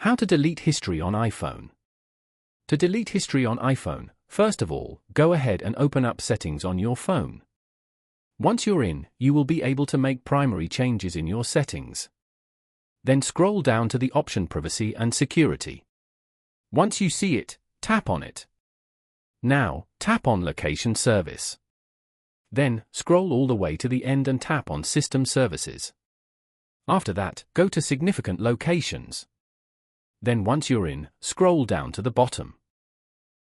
How to delete history on iPhone. To delete history on iPhone, first of all, go ahead and open up Settings on your phone. Once you're in, you will be able to make primary changes in your settings. Then scroll down to the option Privacy and Security. Once you see it, tap on it. Now, tap on Location Service. Then, scroll all the way to the end and tap on System Services. After that, go to Significant Locations. Then once you're in, scroll down to the bottom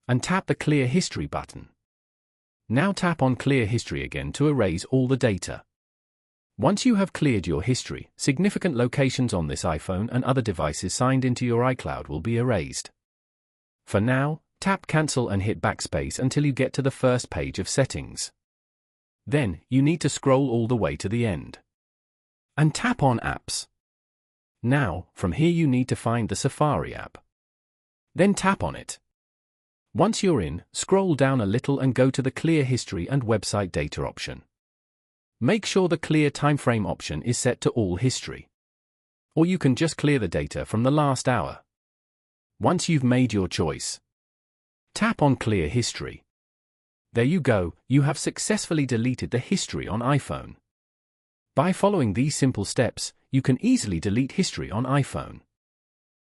and tap the Clear History button. Now tap on Clear History again to erase all the data. Once you have cleared your history, significant locations on this iPhone and other devices signed into your iCloud will be erased. For now, tap Cancel and hit Backspace until you get to the first page of settings. Then, you need to scroll all the way to the end and tap on Apps. Now, from here you need to find the Safari app. Then tap on it. Once you're in, scroll down a little and go to the Clear History and Website Data option. Make sure the Clear Timeframe option is set to All History. Or you can just clear the data from the last hour. Once you've made your choice, tap on Clear History. There you go, you have successfully deleted the history on iPhone. By following these simple steps, you can easily delete history on iPhone.